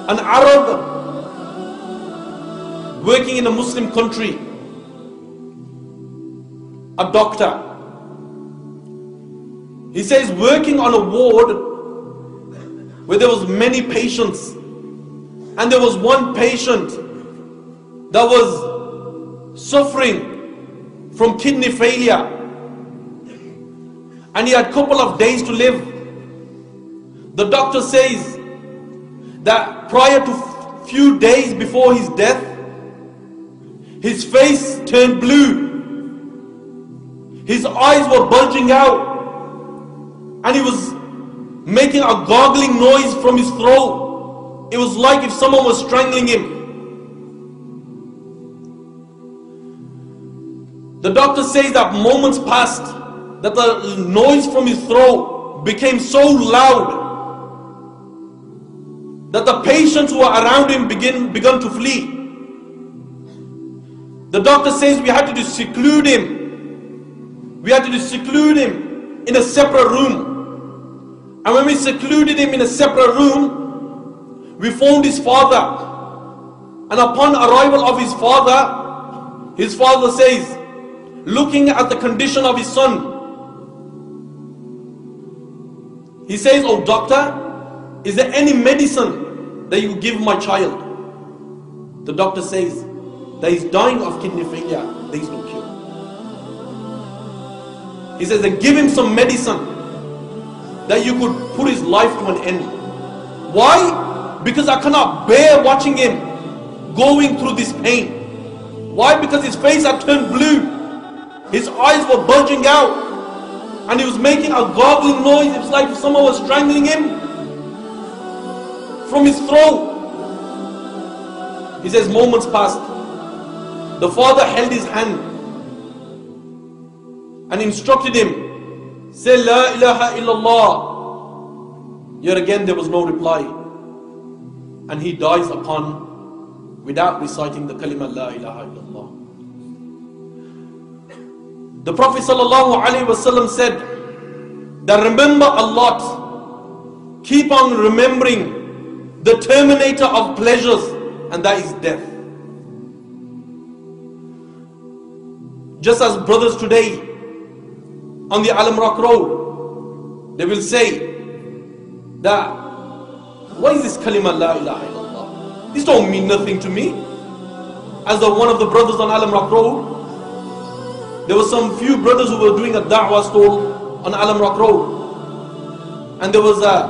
an Arab working in a Muslim country, a doctor. He says working on a ward where there was many patients, and there was one patient that was suffering from kidney failure, and he had a couple of days to live. The doctor says that prior to few days before his death, his face turned blue, his eyes were bulging out, and he was making a gargling noise from his throat. It was like if someone was strangling him. The doctor says that moments passed, that the noise from his throat became so loud that the patients who were around him began to flee. The doctor says we had to seclude him. We had to seclude him in a separate room. And when we secluded him in a separate room, we found his father. And upon arrival of his father says, looking at the condition of his son, he says, "Oh doctor, is there any medicine that you give my child?" The doctor says that he's dying of kidney failure, there is no cure. He says that give him some medicine that you could put his life to an end. Why? Because I cannot bear watching him going through this pain. Why? Because his face had turned blue, his eyes were bulging out, and he was making a gargling noise. It was like if someone was strangling him from his throat. He says moments passed. The father held his hand and instructed him, say La ilaha illallah. Yet again there was no reply, and he dies without reciting the kalima La ilaha illallah. The Prophet ﷺ said that remember a lot, keep on remembering the terminator of pleasures, and that is death. Just as brothers today on the Alam Rock Road, they will say that, what is this kalima La ilaha illallah? This don't mean nothing to me. As one of the brothers on Alam Rock Road, there were some few brothers who were doing a da'wah stall on Alam Rock Road, and there was a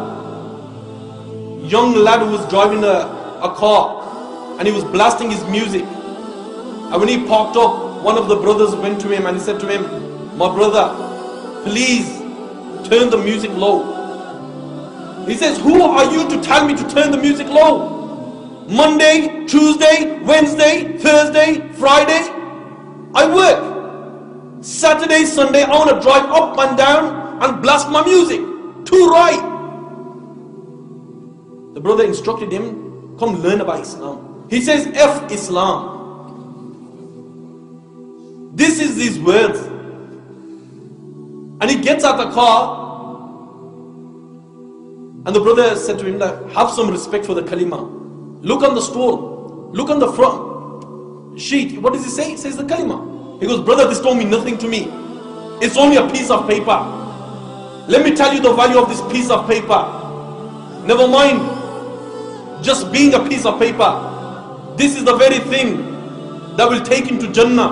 young lad who was driving a car, and he was blasting his music. And when he parked up, one of the brothers went to him and he said to him, "My brother, please turn the music low." He says, "Who are you to tell me to turn the music low? Monday, Tuesday, Wednesday, Thursday, Friday, I work. Saturday, Sunday, I want to drive up and down and blast my music. Too right." The brother instructed him, "Come learn about Islam." He says, "F Islam." This is these words. And he gets out the car, and the brother said to him, "Have some respect for the kalima. Look on the stall, look on the front sheet. What does it say?" It says the kalima. He goes, "Brother, this don't mean nothing to me. It's only a piece of paper. Let me tell you the value of this piece of paper. Never mind just being a piece of paper. This is the very thing that will take him to Jannah."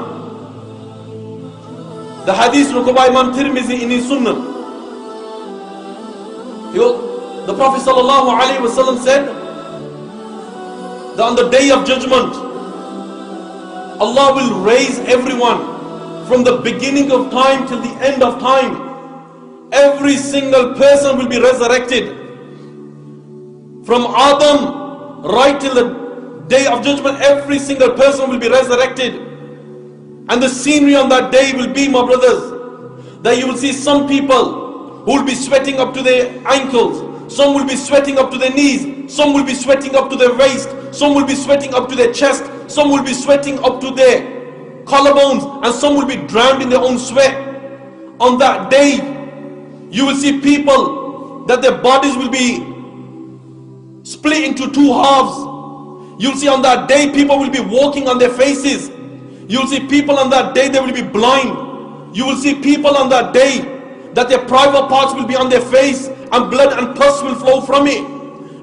The hadith recorded by Imam Tirmizi in his Sunnah. The Prophet ﷺ said that on the day of judgment, Allah will raise everyone from the beginning of time till the end of time. Every single person will be resurrected. From Adam right till the day of judgment, every single person will be resurrected. And the scenery on that day will be, my brothers, that you will see some people who will be sweating up to their ankles, some will be sweating up to their knees, some will be sweating up to their waist, some will be sweating up to their chest, some will be sweating up to their collarbones, and some will be drowned in their own sweat. On that day, you will see people that their bodies will be split into two halves. You'll see on that day people will be walking on their faces. You'll see people on that day, they will be blind. You will see people on that day that their private parts will be on their face and blood and pus will flow from it.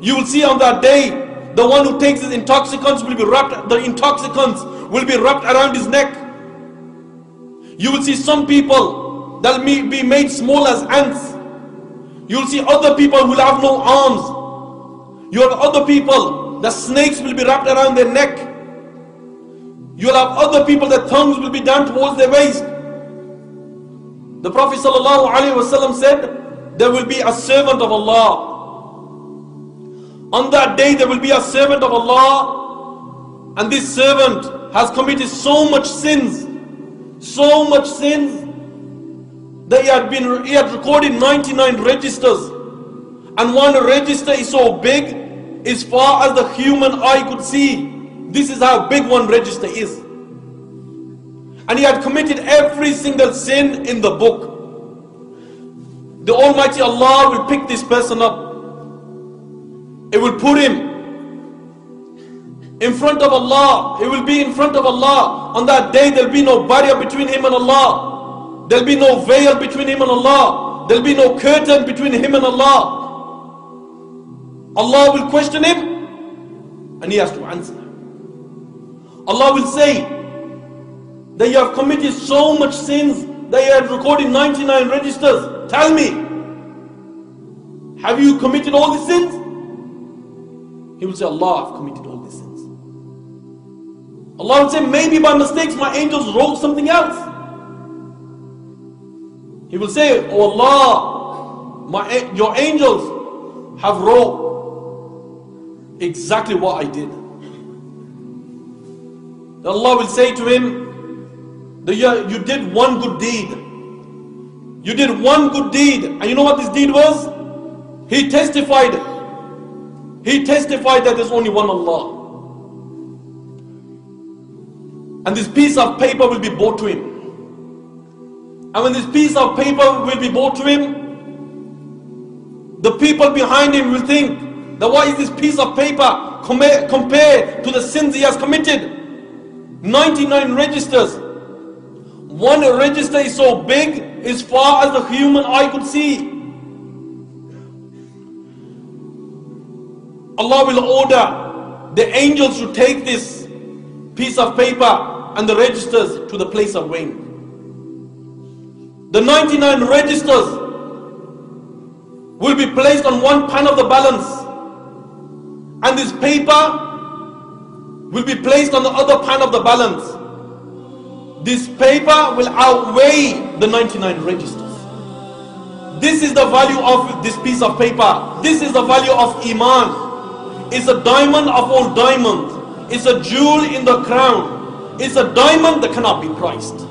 You will see on that day the one who takes his intoxicants will be wrapped, the intoxicants will be wrapped around his neck. You will see some people that will be made small as ants. You will see other people who will have no arms. You have other people, the snakes will be wrapped around their neck. You will have other people, their tongues will be down towards their waist. The Prophet ﷺ said, there will be a servant of Allah. On that day there will be a servant of Allah, and this servant has committed so much sins that he had recorded 99 registers, and one register is so big as far as the human eye could see. This is how big one register is. And he had committed every single sin in the book. The Almighty Allah will pick this person up. It will put him in front of Allah. It will be in front of Allah. On that day there will be no barrier between him and Allah. There will be no veil between him and Allah. There will be no curtain between him and Allah. Allah will question him and he has to answer. Allah will say that you have committed so much sins that you have recorded 99 registers. Tell me, have you committed all the sins? He will say, Allah, I've committed all these sins. Allah will say, maybe by mistakes my angels wrote something else. He will say, oh Allah, your angels have wrote exactly what I did. Allah will say to him, you did one good deed. You did one good deed. And you know what this deed was? He testified that there's only one Allah. And this piece of paper will be brought to him. And when this piece of paper will be brought to him, the people behind him will think that what is this piece of paper compared to the sins he has committed? 99 registers. One register is so big as far as the human eye could see. Allah will order the angels to take this piece of paper and the registers to the place of weighing. The 99 registers will be placed on one pan of the balance, and this paper will be placed on the other pan of the balance. This paper will outweigh the 99 registers. This is the value of this piece of paper. This is the value of Iman. It's a diamond of all diamonds. It's a jewel in the crown. It's a diamond that cannot be priced.